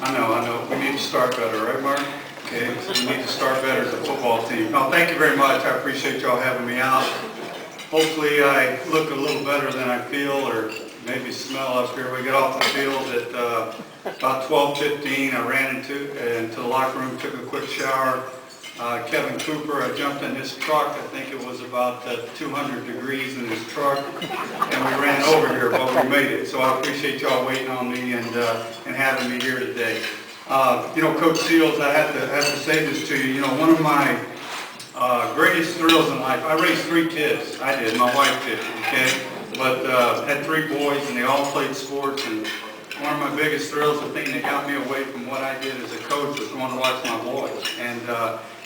I know. We need to start better, right, Mark? Okay, so we need to start better as a football team. No, thank you very much. I appreciate y'all having me out. Hopefully I look a little better than I feel or maybe smell up here. We got off the field at about 12:15. I ran into the locker room, took a quick shower. Kevin Cooper, I jumped in his truck. I think it was about 200 degrees in his truck, and we ran over here, but we made it. So I appreciate y'all waiting on me and having me here today. Coach Seals, I have to say this to you. One of my greatest thrills in life. I raised 3 kids. I did. My wife did. Okay, but had 3 boys, and they all played sports. And one of my biggest thrills, the thing that got me away from what I did as a coach, was going to watch my boys. And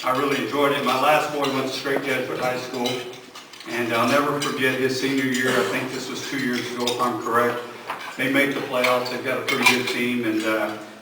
I really enjoyed it. My last boy went to Straight Jesuit High School, and I'll never forget his senior year. I think this was 2 years ago, if I'm correct. They made the playoffs. They've got a pretty good team, and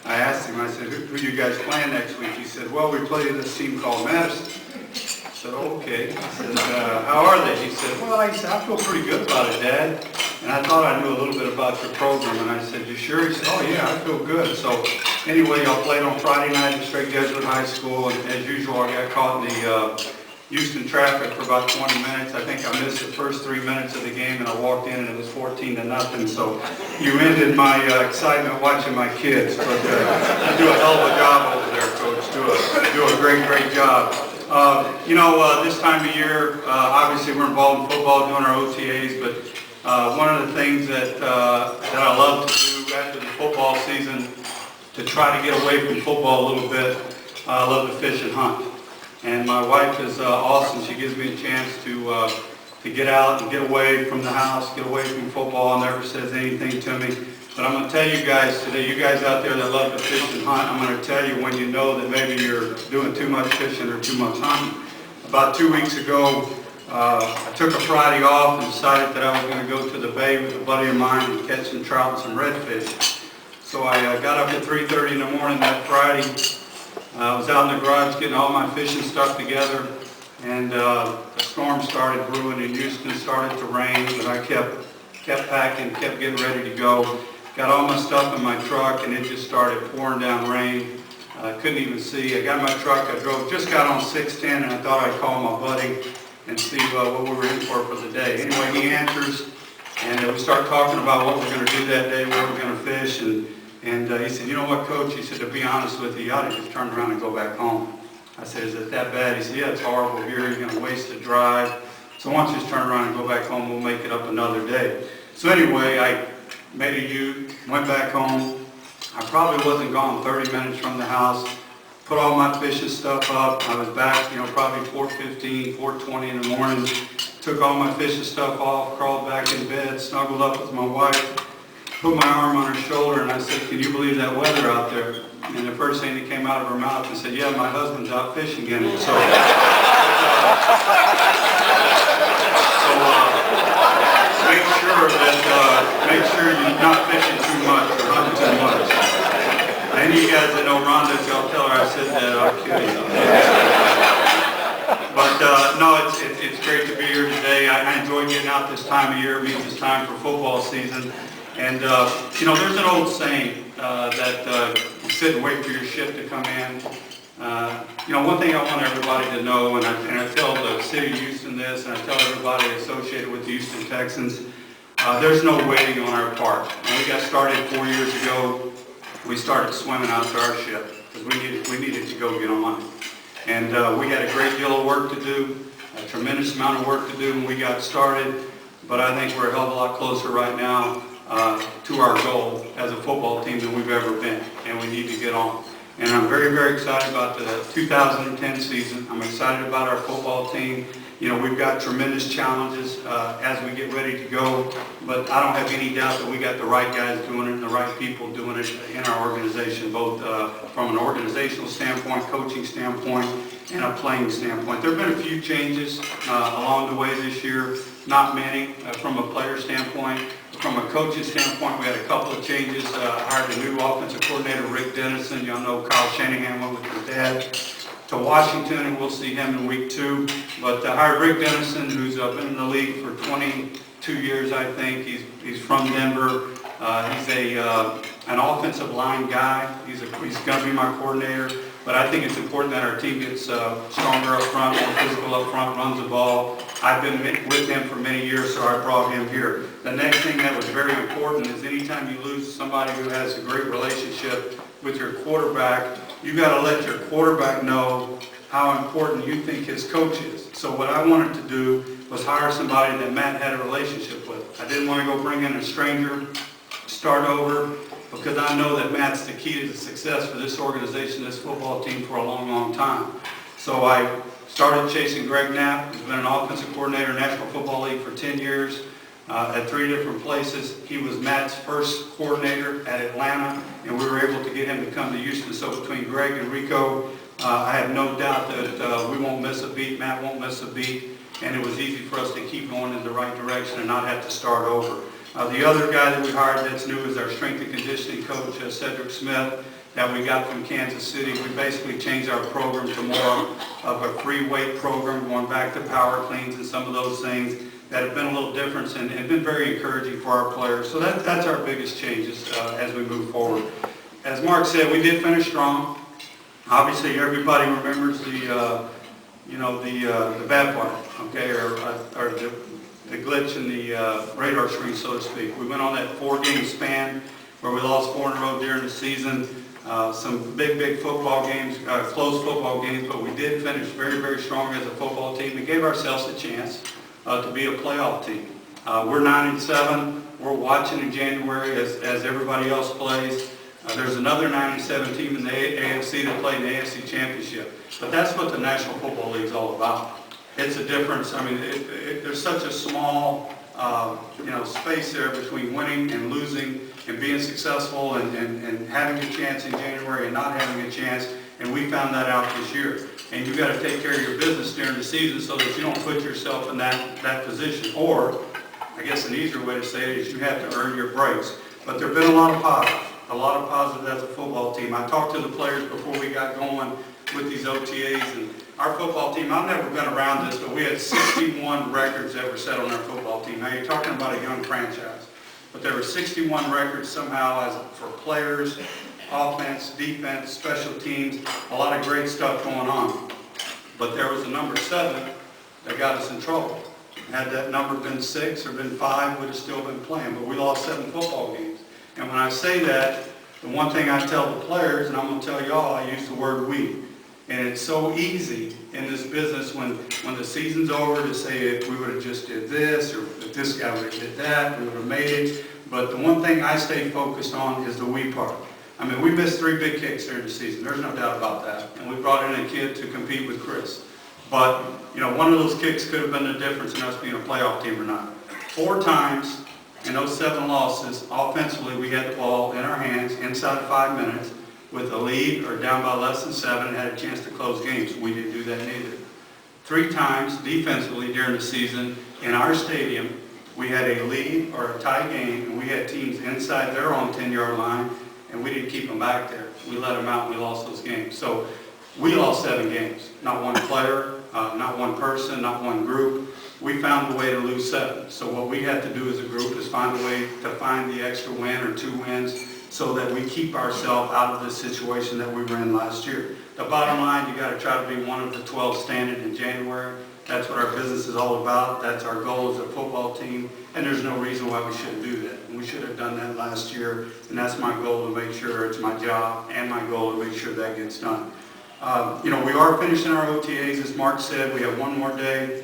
I asked him, I said, who do you guys playing next week? He said, well, we play this team called Madison. I said, okay. I said, how are they? He said, well, I feel pretty good about it, Dad. And I thought I knew a little bit about your program, and I said, you sure? He said, oh yeah, I feel good. So anyway, I played on Friday night at Straight Jesuit High School, and as usual, I got caught in the Houston traffic for about 20 minutes. I think I missed the first 3 minutes of the game, and I walked in, and it was 14-0. So you ended my excitement watching my kids. But you do a hell of a job over there, Coach. Do a great job. This time of year, obviously we're involved in football, doing our OTAs, but one of the things that I love to do after the football season, to try to get away from football a little bit, I love to fish and hunt. And my wife is awesome. She gives me a chance to get out and get away from the house, get away from football, never says anything to me. But I'm going to tell you guys today, you guys out there that love to fish and hunt, I'm going to tell you when you know that maybe you're doing too much fishing or too much hunting. About 2 weeks ago, I took a Friday off and decided that I was going to go to the bay with a buddy of mine and catch some trout and some redfish. So I got up at 3:30 in the morning that Friday. I was out in the garage getting all my fishing stuff together, and the storm started brewing in Houston. Started to rain, but I kept packing, kept getting ready to go. Got all my stuff in my truck, and it just started pouring down rain. I couldn't even see. I got my truck. I just got on 610, and I thought I'd call my buddy and see what we were in for the day. Anyway, he answers, and we start talking about what we're going to do that day, where we're going to fish, and he said, you know what, Coach? He said, to be honest with you, you ought to just turn around and go back home. I said, is it that bad? He said, yeah, it's horrible here. You're going to waste the drive. So why don't you just turn around and go back home? We'll make it up another day. So anyway, I made a U, went back home. I probably wasn't gone 30 minutes from the house. Put all my fishing stuff up. I was back, probably 4:15, 4:20 in the morning. Took all my fishing stuff off, crawled back in bed, snuggled up with my wife. Put my arm on her shoulder, and I said, can you believe that weather out there? And the first thing that came out of her mouth, she said, yeah, my husband's out fishing again. So make sure you're not fishing too much or hunting too much. Any of you guys that know Rhonda, y'all tell her I said that, I'll kill you. But no, it's great to be here today. I enjoy getting out this time of year. It means it's time for football season. And, there's an old saying that you sit and wait for your ship to come in. One thing I want everybody to know, and I tell the city of Houston this, and I tell everybody associated with the Houston Texans, there's no waiting on our part. When we got started 4 years ago, we started swimming out to our ship because we needed to go get on it. And we had a great deal of work to do, a tremendous amount of work to do when we got started, but I think we're a hell of a lot closer right now to our goal as a football team than we've ever been, and we need to get on. And I'm very, very excited about the 2010 season. I'm excited about our football team. We've got tremendous challenges as we get ready to go, but I don't have any doubt that we got the right guys doing it and the right people doing it in our organization, both from an organizational standpoint, coaching standpoint, and a playing standpoint. There have been a few changes along the way this year, not many from a player standpoint. From a coaching standpoint, we had a couple of changes. Hired a new offensive coordinator, Rick Dennison. Y'all know Kyle Shanahan went with his dad to Washington, and we'll see him in week 2. But hired Rick Dennison, who's been in the league for 22 years, I think. He's from Denver. He's a an offensive line guy. He's going to be my coordinator. But I think it's important that our team gets stronger up front, more physical up front, runs the ball. I've been with him for many years, so I brought him here. The next thing that was very important is anytime you lose somebody who has a great relationship with your quarterback, you got to let your quarterback know how important you think his coach is. So what I wanted to do was hire somebody that Matt had a relationship with. I didn't want to go bring in a stranger, start over, because I know that Matt's the key to the success for this organization, this football team for a long, long time. So I started chasing Greg Knapp, who's been an offensive coordinator in National Football League for 10 years at 3 different places. He was Matt's first coordinator at Atlanta, and we were able to get him to come to Houston. So between Greg and Rico, I have no doubt that we won't miss a beat, Matt won't miss a beat, and it was easy for us to keep going in the right direction and not have to start over. The other guy that we hired that's new is our strength and conditioning coach, Cedric Smith, that we got from Kansas City. We basically changed our program to more of a free weight program, going back to power cleans and some of those things that have been a little different and been very encouraging for our players. So that's our biggest changes as we move forward. As Mark said, we did finish strong. Obviously, everybody remembers the bad part, okay, or the glitch in the radar screen, so to speak. We went on that 4-game span where we lost 4 in a row during the season. Some big football games, close football games, but we did finish very, very strong as a football team. We gave ourselves a chance to be a playoff team. We're 9-7. We're watching in January as everybody else plays. There's another 9-7 team in the AFC that play in the AFC Championship. But that's what the National Football League is all about. It's a difference. I mean, there's such a small, space there between winning and losing and being successful and having a chance in January and not having a chance. And we found that out this year. And you got to take care of your business during the season so that you don't put yourself in that position. Or, I guess an easier way to say it is you have to earn your breaks. But there have been a lot of positives as a football team. I talked to the players before we got going with these OTAs, and our football team, I've never been around this, but we had 61 records that were set on our football team. Now you're talking about a young franchise, but there were 61 records somehow for players, offense, defense, special teams, a lot of great stuff going on. But there was a number 7 that got us in trouble. Had that number been 6 or been 5, we'd have still been playing, but we lost 7 football games. And when I say that, the one thing I tell the players, and I'm going to tell y'all, I use the word we. And it's so easy in this business when the season's over to say if we would have just did this or if this guy would have did that, we would have made it. But the one thing I stay focused on is the we part. I mean, we missed 3 big kicks during the season. There's no doubt about that. And we brought in a kid to compete with Chris. But, one of those kicks could have been the difference in us being a playoff team or not. 4 times in those 7 losses, offensively, we had the ball in our hands inside of 5 minutes with a lead or down by less than 7 and had a chance to close games. We didn't do that neither. 3 times defensively during the season in our stadium, we had a lead or a tie game, and we had teams inside their own 10-yard line, and we didn't keep them back there. We let them out and we lost those games. So we lost 7 games. Not one player, not one person, not one group. We found a way to lose 7. So what we had to do as a group is find a way to find the extra win or 2 wins so that we keep ourselves out of this situation that we were in last year. The bottom line, you got to try to be one of the 12 standard in January. That's what our business is all about. That's our goal as a football team, and there's no reason why we shouldn't do that. And we should have done that last year, and that's my goal to make sure it's my job and my goal to make sure that gets done. We are finishing our OTAs, as Mark said. We have 1 more day.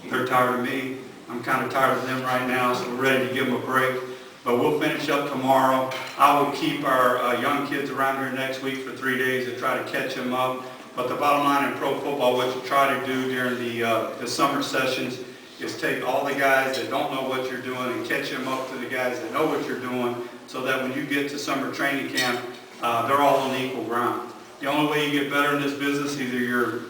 They're tired of me. I'm kind of tired of them right now, so we're ready to give them a break. But we'll finish up tomorrow. I will keep our young kids around here next week for 3 days to try to catch them up. But the bottom line in pro football, what you try to do during the summer sessions is take all the guys that don't know what you're doing and catch them up to the guys that know what you're doing so that when you get to summer training camp, they're all on equal ground. The only way you get better in this business, either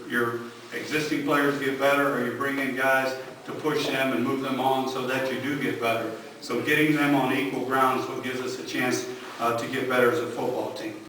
your existing players get better or you bring in guys to push them and move them on so that you do get better. So getting them on equal ground is what gives us a chance to get better as a football team.